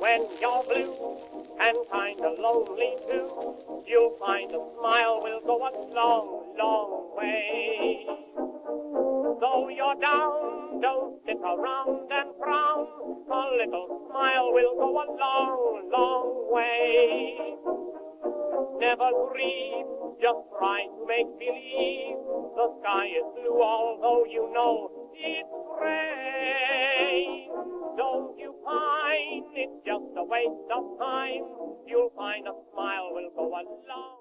When you're blue and kinda lonely too, you'll find a smile will go a long, long way. Though you're down, don't sit around and frown. A little smile will go a long, long way. Never grieve, just try to make believe the sky is blue, although you know it's gray. Don't you pine, it's just a waste of time. You'll find a smile will go a long.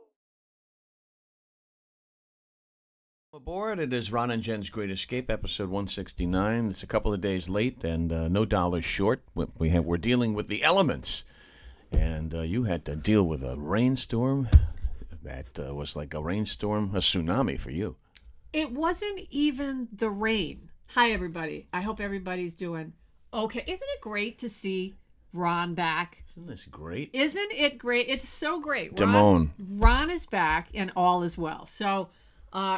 Aboard, it is Ron and Jen's Great Escape, episode 169. It's a couple of days late and no dollars short. We're dealing with the elements, and you had to deal with a rainstorm that was like a rainstorm, a tsunami for you. It wasn't even the rain. Hi, everybody. I hope everybody's doing okay. Isn't it great to see Ron back? Isn't this great? Isn't it great? It's so great. Ron is back and all is well. So...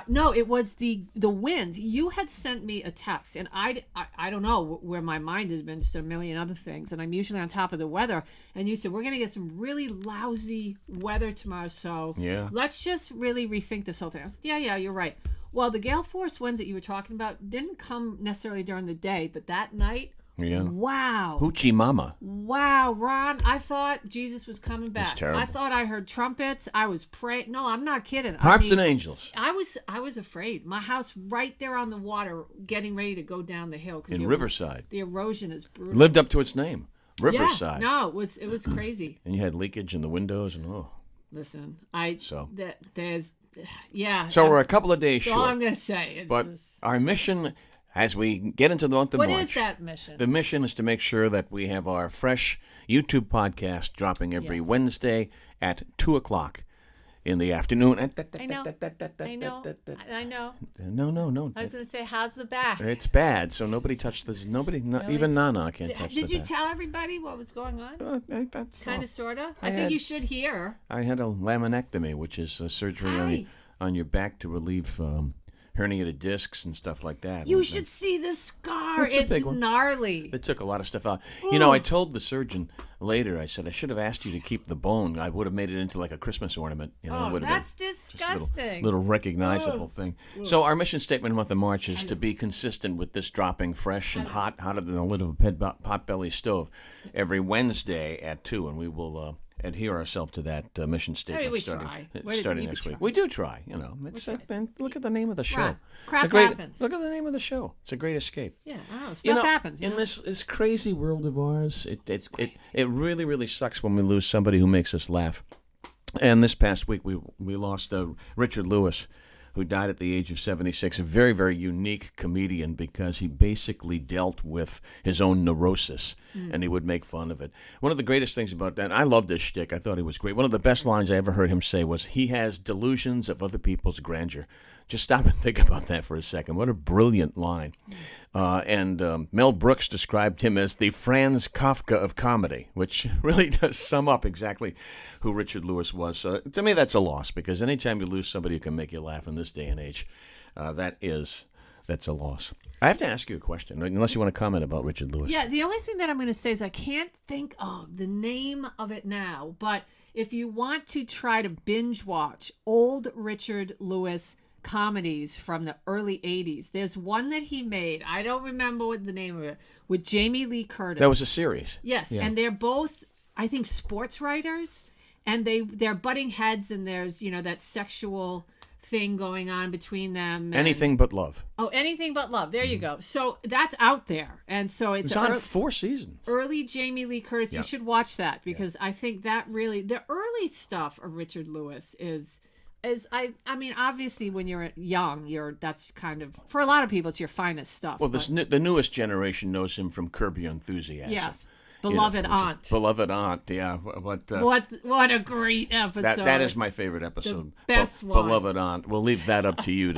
no, it was the wind. You had sent me a text, and I don't know where my mind has been, just a million other things, and I'm usually on top of the weather, and you said, we're going to get some really lousy weather tomorrow, so let's just really rethink this whole thing. I said, yeah, you're right. Well, the gale force winds that you were talking about didn't come necessarily during the day, but that night, wow. Hoochie mama. Wow, Ron, I thought Jesus was coming back. It's terrible. I thought I heard trumpets. I was praying. No, I'm not kidding. Harps and angels. I was afraid. My house right there on the water, getting ready to go down the hill. In Riverside. The erosion is brutal. Lived up to its name. Riverside. Yeah, no, it was crazy. And you had leakage in the windows and Listen, there's yeah. So we're a couple of days short. All I'm going to say. But our mission, as we get into the month of March. What is that mission? The mission is to make sure that we have our fresh YouTube podcast dropping every Wednesday at 2 o'clock in the afternoon. I know. No. I was going to say, how's the back? It's bad, so nobody touched this. Even Nana can't touch the back. Did you tell everybody what was going on? Kind of, sort of. I think you should hear. I had a laminectomy, which is a surgery on your back to relieve herniated discs and stuff like that. You should see the scar. It's a big one. Gnarly. They took a lot of stuff out. Ooh. I told the surgeon later, I said, I should have asked you to keep the bone. I would have made it into like a Christmas ornament. That's disgusting. Little recognizable thing. Ooh. So our mission statement in the month of March is to be consistent with this dropping fresh and hotter than the lid of a potbelly stove every Wednesday at 2, and we will... adhere ourselves to that mission statement starting next week. We do try, look at the name of the show. Crap happens. Look at the name of the show. It's a great escape. Yeah, stuff happens. In this crazy world of ours, it really, really sucks when we lose somebody who makes us laugh. And this past week, we lost Richard Lewis, who died at the age of 76, a very, very unique comedian because he basically dealt with his own neurosis, and he would make fun of it. One of the greatest things about that, and I loved his shtick, I thought he was great. One of the best lines I ever heard him say was, he has delusions of other people's grandeur. Just stop and think about that for a second. What a brilliant line. And Mel Brooks described him as the Franz Kafka of comedy, which really does sum up exactly who Richard Lewis was. To me, that's a loss, because anytime you lose somebody who can make you laugh in this day and age, that's a loss. I have to ask you a question, unless you want to comment about Richard Lewis. Yeah, the only thing that I'm going to say is I can't think of the name of it now, but if you want to try to binge watch old Richard Lewis comedies from the early 80s. There's one that he made. I don't remember what the name of it, with Jamie Lee Curtis. That was a series. Yes, yeah. And they're both, I think, sports writers, and they're butting heads, and there's, that sexual thing going on between them. Anything But Love. Oh, Anything But Love. There you go. So that's out there. And so it's on 4 seasons. Early Jamie Lee Curtis. Yep. You should watch that, because I think that really, the early stuff of Richard Lewis is I mean, obviously when you're young, that's kind of, for a lot of people, it's your finest stuff. Well, the newest generation knows him from Curb Your Enthusiasm. Yes. Beloved Aunt. Beloved Aunt, yeah. What a great episode. That is my favorite episode. The best one. Beloved Aunt. We'll leave that up to you.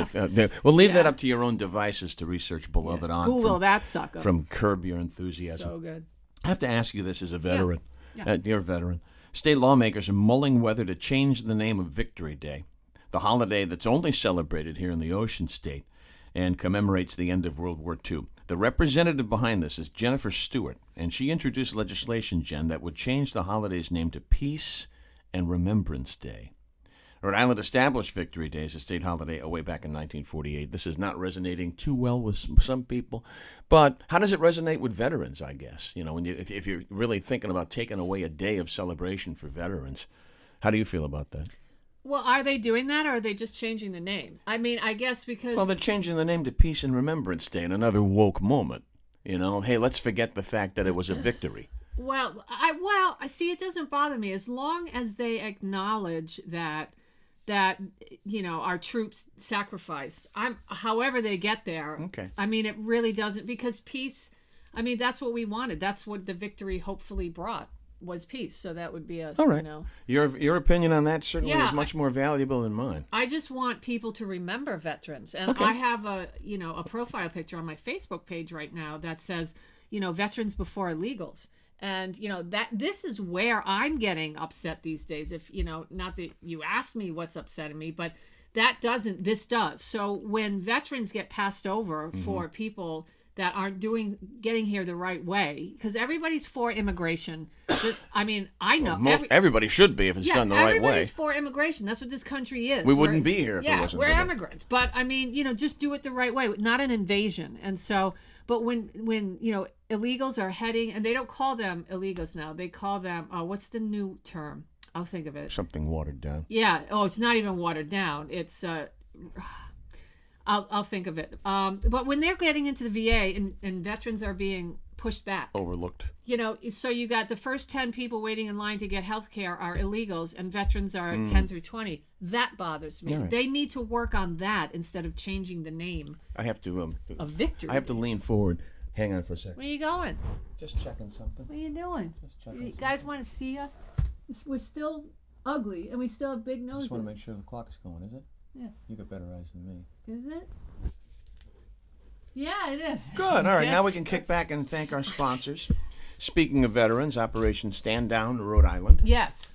We'll leave that up to your own devices to research Beloved Aunt. Google that sucker. From Curb Your Enthusiasm. So good. I have to ask you this as a veteran. Yeah. You're a veteran. State lawmakers are mulling whether to change the name of Victory Day, the holiday that's only celebrated here in the Ocean State and commemorates the end of World War II. The representative behind this is Jennifer Stewart, and she introduced legislation, Jen, that would change the holiday's name to Peace and Remembrance Day. Rhode Island established Victory Day as a state holiday way back in 1948. This is not resonating too well with some people, but how does it resonate with veterans, I guess? You know, when if you're really thinking about taking away a day of celebration for veterans, how do you feel about that? Well, are they doing that, or are they just changing the name? I mean, I guess because... Well, they're changing the name to Peace and Remembrance Day in another woke moment. You know, hey, let's forget the fact that it was a victory. Well, I see, it doesn't bother me as long as they acknowledge that our troops sacrifice. However they get there. Okay. I mean, it really doesn't, because peace, I mean, that's what we wanted. That's what the victory hopefully brought, was peace. So that would be a, all right. Your opinion on that certainly is much more valuable than mine. I just want people to remember veterans. And okay. I have a profile picture on my Facebook page right now that says, veterans before illegals. And, that this is where I'm getting upset these days. If, not that you asked me what's upsetting me, but this does. So when veterans get passed over for people that aren't getting here the right way, because everybody's for immigration. I know. Everybody should be if it's done the right way. Everybody's for immigration. That's what this country is. We wouldn't be here if it wasn't. We're immigrants. But, just do it the right way, not an invasion. And so, but when illegals are heading, and they don't call them illegals now. They call them, what's the new term? I'll think of it. Something watered down. Yeah. Oh, it's not even watered down. It's, I'll think of it. But when they're getting into the VA and veterans are being pushed back. Overlooked. So you got the first 10 people waiting in line to get health care are illegals, and veterans are 10 through 20. That bothers me. Right. They need to work on that instead of changing the name. I have to of Victory. I have to lean forward. Hang on for a second. Where are you going? Just checking something. What are you doing? Just checking. You guys want to see us? We're still ugly, and we still have big noses. I just want to make sure the clock's going, is it? Yeah. You got better eyes than me. Is it? Yeah, it is. Good. All right. Now we can kick back and thank our sponsors. Speaking of veterans, Operation Stand Down, Rhode Island. Yes.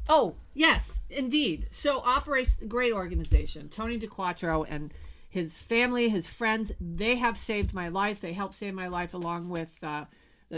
Oh, yes, indeed. So Operation, great organization. Tony DeQuattro and his family, his friends, they have saved my life. They helped save my life along with the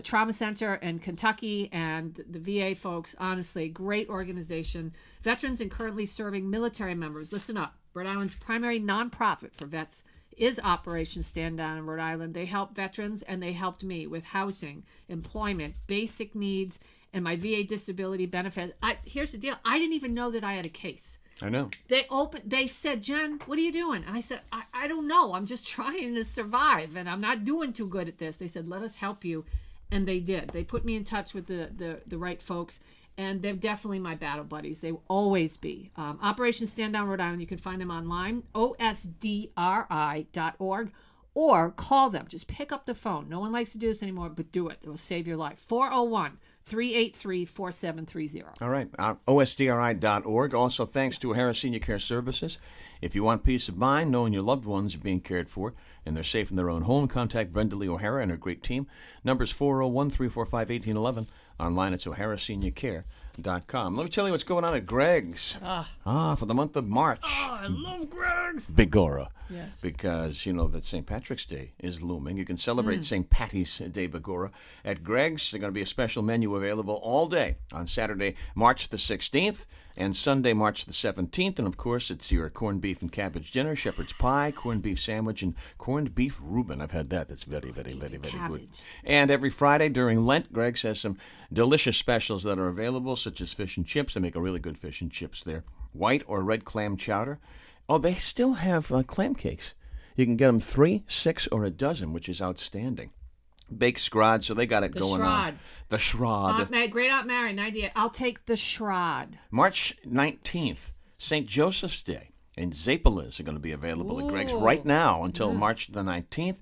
Trauma Center in Kentucky and the VA folks. Honestly, great organization. Veterans and currently serving military members. Listen up. Rhode Island's primary nonprofit for vets is Operation Stand Down in Rhode Island. They help veterans, and they helped me with housing, employment, basic needs, and my VA disability benefit. Here's the deal. I didn't even know that I had a case. I know. They said, Jen, what are you doing? And I said, I don't know. I'm just trying to survive, and I'm not doing too good at this. They said, let us help you. And they did. They put me in touch with the right folks, and they're definitely my battle buddies. They will always be. Operation Stand Down Rhode Island, you can find them online, osdri.org, or call them. Just pick up the phone. No one likes to do this anymore, but do it. It will save your life. 401-383-4730. All right. osdri.org. Also, thanks to O'Hara Senior Care Services. If you want peace of mind, knowing your loved ones are being cared for and they're safe in their own home, contact Brenda Lee O'Hara and her great team. Number's 401-345-1811. Online, it's o'haraseniorcare.com. Let me tell you what's going on at Greg's. For the month of March. Oh, I love Greg's. Bigora. Yes. Because, that St. Patrick's Day is looming. You can celebrate St. Patty's Day Bigora at Greg's. There's going to be a special menu available all day on Saturday, March the 16th, and Sunday, March the 17th. And, of course, it's your corned beef and cabbage dinner, shepherd's pie, corned beef sandwich, and corned beef Reuben. I've had that. That's very, very, very, very good. And every Friday during Lent, Greg's has some delicious specials that are available, such as fish and chips. They make a really good fish and chips there. White or red clam chowder. Oh, they still have clam cakes. You can get them 3, 6, or a dozen, which is outstanding. Baked scrod, so they got it going on. The Shrod. Great Aunt Mary, 98. I'll take the Shrod. March 19th, St. Joseph's Day, and Zapalas are going to be available at Greg's right now until March the 19th.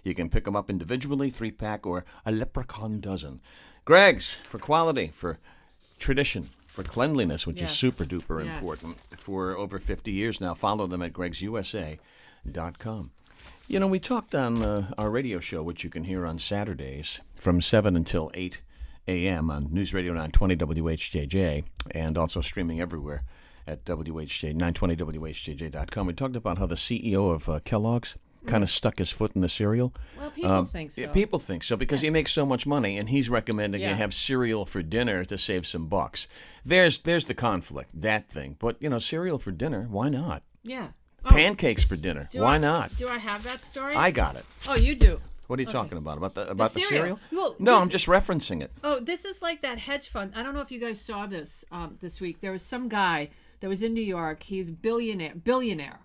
You can pick them up individually, 3-pack, or a leprechaun dozen. Greg's, for quality, for tradition, for cleanliness, which is super duper important, for over 50 years now. Follow them at gregsusa.com. We talked on our radio show, which you can hear on Saturdays from 7 until 8 a.m. on News Radio 920 WHJJ, and also streaming everywhere at 920WHJJ.com. We talked about how the CEO of Kellogg's kind of stuck his foot in the cereal. Well, people think so. People think so because he makes so much money, and he's recommending you have cereal for dinner to save some bucks. There's the conflict, that thing. But, cereal for dinner, why not? Yeah. Pancakes for dinner, why not? Do I have that story? I got it. Oh, you do? What are you talking about? About the cereal? Well, no, I'm just referencing it. Oh, this is like that hedge fund. I don't know if you guys saw this this week. There was some guy that was in New York. He's billionaire,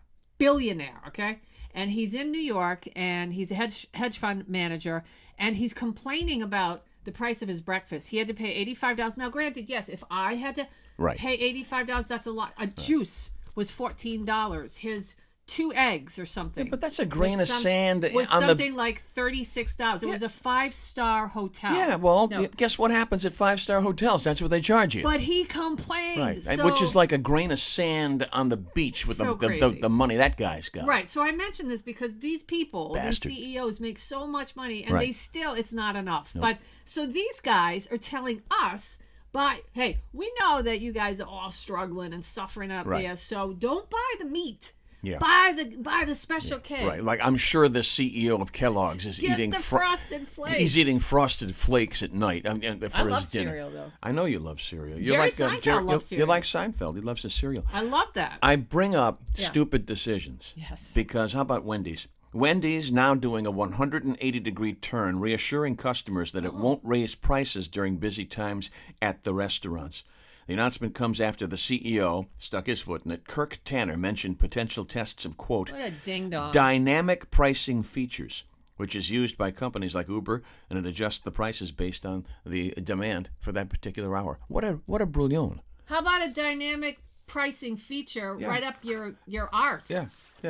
okay? And he's in New York, and he's a hedge fund manager, and he's complaining about the price of his breakfast. He had to pay $85. Now, granted, yes, if I had to pay $85, that's a lot. A juice was $14. His 2 eggs or something. Yeah, but that's a grain of sand was on something like $36. It was a 5-star hotel. Yeah, well, guess what happens at 5-star hotels? That's what they charge you. But he complained. Right, so, which is like a grain of sand on the beach with the money that guy's got. Right, so I mentioned this because these people, these CEOs, make so much money, and they still, it's not enough. Nope. But so these guys are telling us, hey, we know that you guys are all struggling and suffering out there, so don't buy the meat. Yeah. Buy the special cake. Right. Like I'm sure the CEO of Kellogg's is eating the frosted flakes. He's eating frosted flakes at night for I love his dinner. Cereal though. I know you love cereal. Jerry Seinfeld loves cereal. You like Seinfeld. He loves his cereal. I love that. I bring up stupid decisions. Yes. Because how about Wendy's? Wendy's now doing a 180-degree turn, reassuring customers that it won't raise prices during busy times at the restaurants. The announcement comes after the CEO stuck his foot in it. Kirk Tanner mentioned potential tests of, quote, what a ding-dong. dynamic pricing features, which is used by companies like Uber, and it adjusts the prices based on the demand for that particular hour. What a brilliant. How about a dynamic pricing feature right up your arse? Yeah.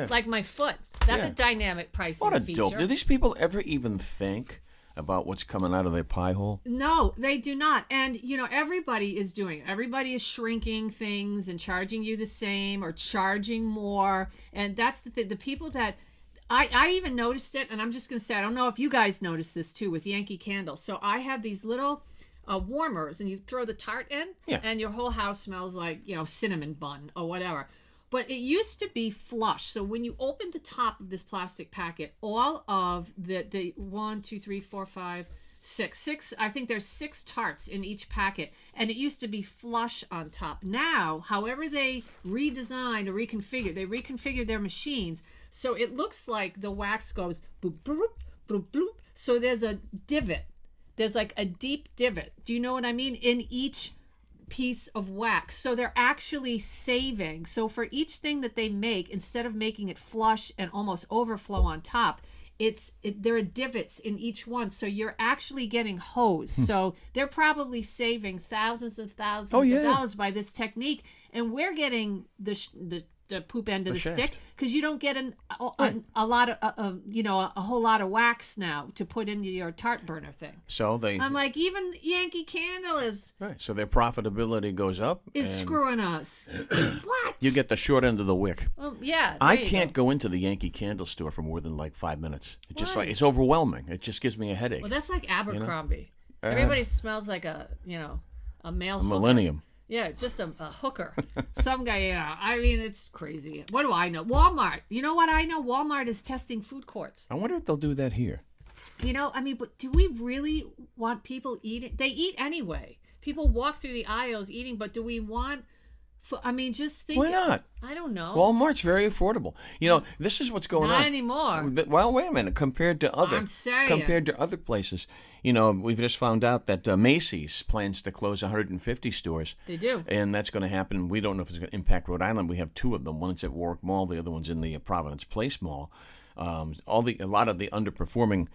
Like my foot. That's a dynamic pricing feature. What a dope. Do these people ever even think about what's coming out of their pie hole? No, they do not. And, everybody is doing it. Everybody is shrinking things and charging you the same or charging more. And that's the thing. The people that I even noticed it, and I'm just going to say, I don't know if you guys noticed this too with Yankee Candle. So I have these little warmers, and you throw the tart in, and your whole house smells like, cinnamon bun or whatever. But it used to be flush. So when you open the top of this plastic packet, all of the 1, 2, 3, 4, 5, 6, I think there's 6 tarts in each packet. And it used to be flush on top. Now, however they redesigned or reconfigured, they reconfigured their machines. So it looks like the wax goes boop, boop, boop, boop. So there's a divot. There's like a deep divot. Do you know what I mean? In each piece of wax. So they're actually saving. So for each thing that they make, instead of making it flush and almost overflow on top, there are divots in each one. So you're actually getting hose. So they're probably saving thousands and thousands of dollars by this technique. And we're getting the poop end of the stick because you don't get a lot of a whole lot of wax now to put into your tart burner thing. So I'm like, even Yankee Candle is right. So their profitability goes up. Is screwing us. What? You get the short end of the wick. Well, yeah. I can't go into the Yankee Candle store for more than like 5 minutes. It's just like it's overwhelming. It just gives me a headache. Well, that's like Abercrombie. Everybody smells like a male millennium. Yeah, just a hooker. Some guy, I mean, it's crazy. What do I know? Walmart. You know what I know? Walmart is testing food courts. I wonder if they'll do that here. But do we really want people eating? They eat anyway. People walk through the aisles eating, but do we want... just think... Why not? I don't know. Walmart's very affordable. This is what's going on. Not anymore. Well, wait a minute. Compared to other places, we've just found out that Macy's plans to close 150 stores. They do. And that's going to happen. We don't know if it's going to impact Rhode Island. We have 2 of them. One's at Warwick Mall. The other one's in the Providence Place Mall. A lot of the underperforming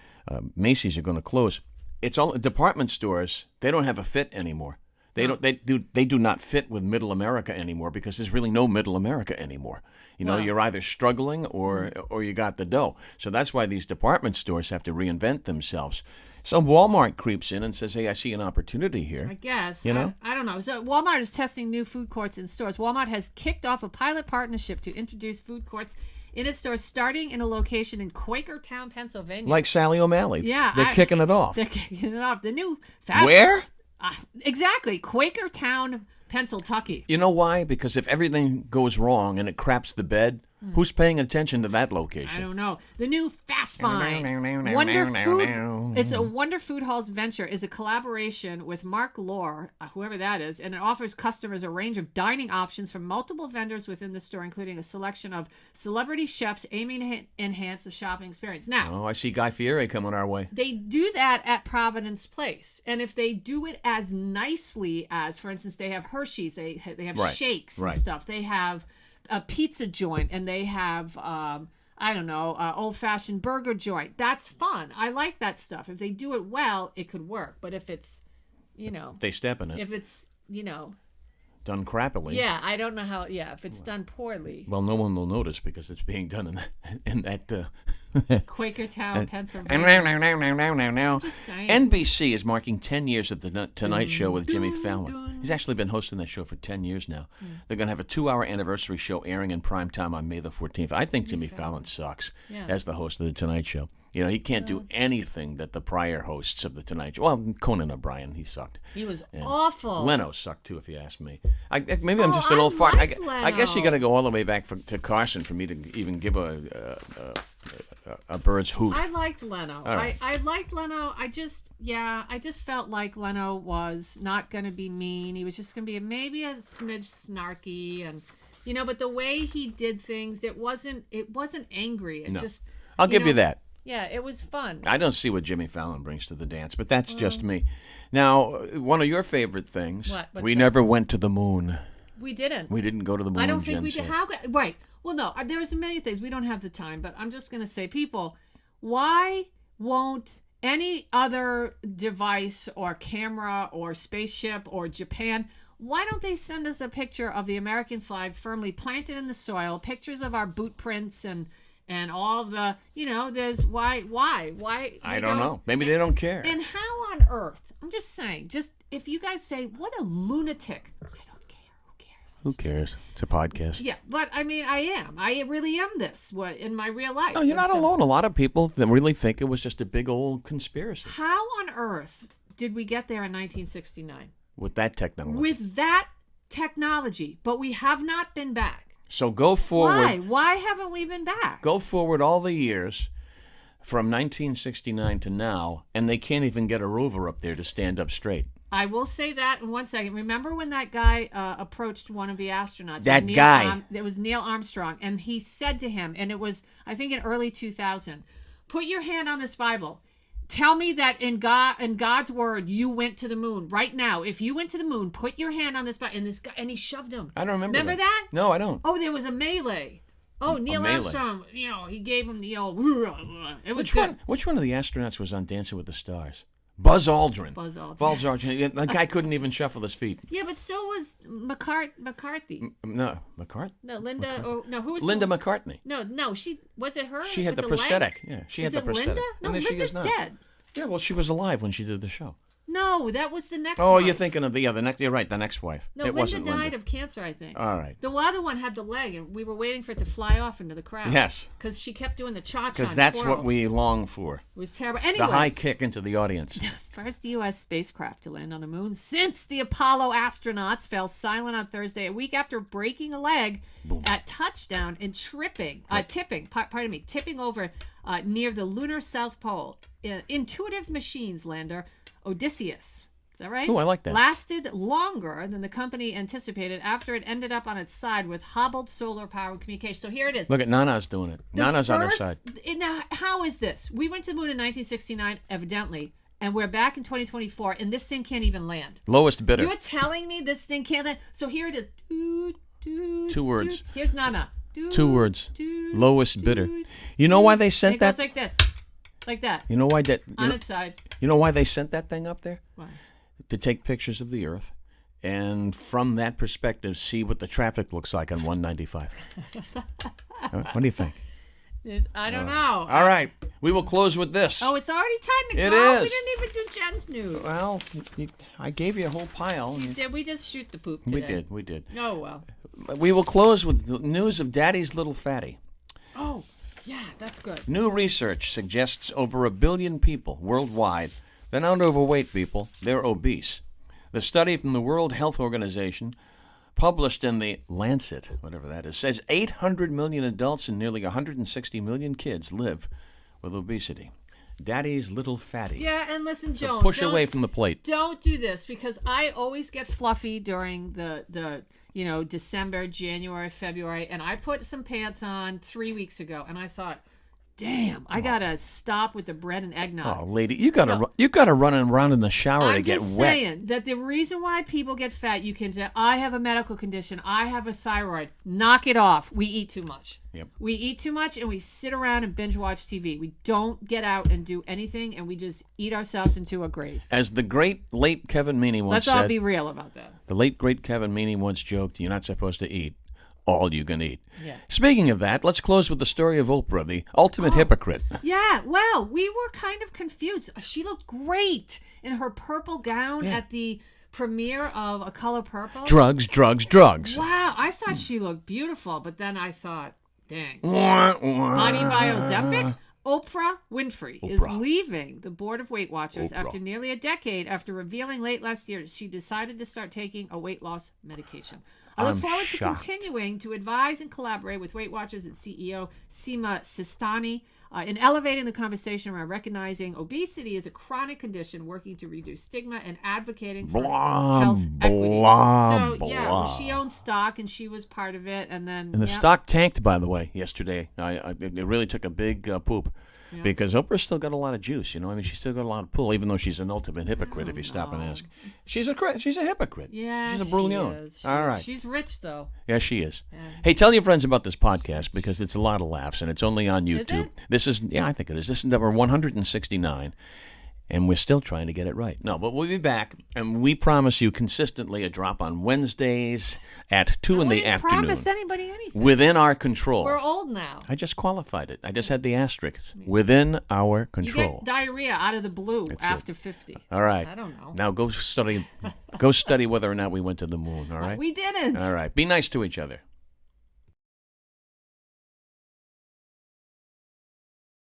Macy's are going to close. It's all department stores. They don't have a fit anymore. They do not fit with middle America anymore because there's really no middle America anymore. You're either struggling or you got the dough. So that's why these department stores have to reinvent themselves. So Walmart creeps in and says, "Hey, I see an opportunity here." I guess. I don't know. So Walmart is testing new food courts in stores. Walmart has kicked off a pilot partnership to introduce food courts in its stores, starting in a location in Quakertown, Pennsylvania. Like Sally O'Malley. Yeah. They're kicking it off. They're kicking it off. The new fast... Where? Exactly. Quakertown, Pennsylvania. You know why? Because if everything goes wrong and it craps the bed, Who's paying attention to that I location? don't know. The new Fast Find Wonder Food. It's a Wonder Food Halls venture. Is a collaboration with Mark Lore, whoever that is, and it offers customers a range of dining options from multiple vendors within the store, including a selection of celebrity chefs aiming to enhance the shopping experience. Now, Oh, I see Guy Fieri coming our way. they do that at Providence Place, and if they do it as nicely as, for instance, they have Hershey's, they have Right, shakes right. and stuff. They have a pizza joint, and they have I don't know, old-fashioned burger joint. That's fun. I like that stuff. If they do it well, it could work. But if it's, They step in it. if it's, Done crappily. yeah, I don't know how. Yeah, if it's done poorly. Well, no one will notice because it's being done in that. Quakertown, Pennsylvania. Just saying. NBC is marking 10 years of the Tonight Show with Jimmy Fallon. He's actually been hosting that show for 10 years now. They're going to have a 2-hour anniversary show airing in prime time on May the 14th. I think Jimmy Fallon sucks as the host of the Tonight Show. He can't do anything that the prior hosts of the Tonight Show. Well, Conan O'Brien, he sucked. He was awful. Leno sucked too, if you ask me. Maybe I'm just an old fart. I guess you got to go all the way back to Carson for me to even give a bird's hoot. I liked Leno. Right. I liked Leno. I just felt like Leno was not going to be mean. He was just going to be maybe a smidge snarky, and but the way he did things, it wasn't angry. It just. I'll give you that. Yeah, it was fun. I don't see what Jimmy Fallon brings to the dance, but that's just me. Now, one of your favorite things, we never went to the moon. We didn't. We didn't go to the moon. I don't think Jen we did. says. Right. Well, no, there's a million things. We don't have the time, but I'm just going to say, people, why won't any other device or camera or spaceship or Japan, why don't they send us a picture of the American flag firmly planted in the soil, pictures of our boot prints and all the, there's why I don't know. Maybe they don't care. And how on earth, I'm just saying, if you guys say, what a lunatic, I don't care. Who cares? It's a podcast. Yeah, but I mean, I really am this in my real life. No, you're not alone. A lot of people that really think it was just a big old conspiracy. How on earth did we get there in 1969? With that technology. With that technology, but we have not been back. So go forward. Why haven't we been back? Go forward all the years from 1969 to now, and they can't even get a rover up there to stand up straight. I will say that in 1 second. Remember when that guy approached one of the astronauts? That guy. It was Neil Armstrong, and he said to him, and it was, I think, in early 2000, put your hand on this Bible. Tell me that in God's word, you went to the moon right now. If you went to the moon, put your hand on this Bible. And this guy, and he shoved him. I don't remember. Remember that? No, I don't. Oh, there was a melee. Oh, Neil Armstrong, he gave him the old. It was Which one of the astronauts was on Dancing with the Stars? Buzz Aldrin. Buzz Aldrin. Buzz Aldrin. The guy couldn't even shuffle his feet. Yeah, but so was McCarthy. No, McCarthy? No, Linda. Who was Linda McCartney. No, she was it her? She had the prosthetic. Yeah, she had the prosthetic. Linda? No, Linda's dead. Yeah, well, she was alive when she did the show. No, that was the next Oh, wife. You're thinking of the next. You're right, the next wife. No, it wasn't Linda died Linda. of cancer, I think. All right. The other one had the leg, and we were waiting for it to fly off into the crowd. Yes. Because she kept doing the cha-cha. Because that's what we long for. It was terrible. Anyway. The high kick into the audience. First U.S. spacecraft to land on the moon since the Apollo astronauts fell silent on Thursday, a week after breaking a leg at touchdown and tipping over near the lunar South Pole. Intuitive Machines lander Odysseus. Is that right? Oh, I like that. Lasted longer than the company anticipated after it ended up on its side with hobbled solar power communication. So here it is. Look at Nana's doing it. Nana's on her side. Now, how is this? We went to the moon in 1969, evidently, and we're back in 2024, and this thing can't even land. Lowest bidder. You're telling me this thing can't land? So here it is. Two words. Here's Nana. Two words. Lowest bidder. You know why they sent that? It goes like this. Like that. You know why that? On its side. You know why they sent that thing up there? Why? To take pictures of the Earth, and from that perspective, see what the traffic looks like on 195. What do you think? I don't know. All right. We will close with this. Oh, it's already time to go. It is. We didn't even do Jen's news. Well, I gave you a whole pile. Did we just shoot the poop today? We did. Oh, well. We will close with the news of Daddy's Little Fatty. Oh, yeah, that's good. New research suggests over 1 billion people worldwide, they're not overweight people, they're obese. The study from the World Health Organization published in the Lancet, whatever that is, says 800 million adults and nearly 160 million kids live with obesity. Daddy's little fatty. Yeah, and listen, So Joan, push away from the plate. Don't do this, because I always get fluffy during the December, January, February, and I put some pants on 3 weeks ago, and I thought, damn, I gotta stop with the bread and eggnog. Oh, lady, you gotta run around in the shower to get wet. I'm just saying that the reason why people get fat, you can say, I have a medical condition, I have a thyroid. Knock it off. We eat too much. Yep. We eat too much, and we sit around and binge watch TV. We don't get out and do anything, and we just eat ourselves into a grave. As the great late Kevin Meaney once said. Let's all be real about that. The late great Kevin Meaney once joked, "You're not supposed to eat all you can eat." Yeah. Speaking of that, let's close with the story of Oprah, the ultimate hypocrite. Yeah, well, we were kind of confused. She looked great in her purple gown at the premiere of A Color Purple. Drugs, drugs, drugs. Wow, I thought she looked beautiful, but then I thought, dang. Honey by Ozempic? Oprah Winfrey is leaving the board of Weight Watchers after nearly a decade after revealing late last year she decided to start taking a weight loss medication. I look forward to continuing to advise and collaborate with Weight Watchers and CEO Seema Sistani in elevating the conversation around recognizing obesity as a chronic condition, working to reduce stigma, and advocating for health equity. So, yeah, she owns stock, and she was part of it. And the stock tanked, by the way, yesterday. It really took a big poop. Yeah. Because Oprah's still got a lot of juice, she's still got a lot of pull, even though she's an ultimate hypocrite if you stop and ask. She's a hypocrite. Yeah, she's a brouillon. All right. She's rich, though. Yeah, she is. Yeah. Hey, tell your friends about this podcast, because it's a lot of laughs, and it's only on YouTube. I think it is. This is number 169. And we're still trying to get it right. No, but we'll be back, and we promise you consistently a drop on Wednesdays at 2 in the afternoon. We promise anybody anything. Within our control. We're old now. I just qualified it. I just had the asterisk. Within our control. You get diarrhea out of the blue after 50. All right. I don't know. Now go study whether or not we went to the moon, all right? We didn't. All right. Be nice to each other.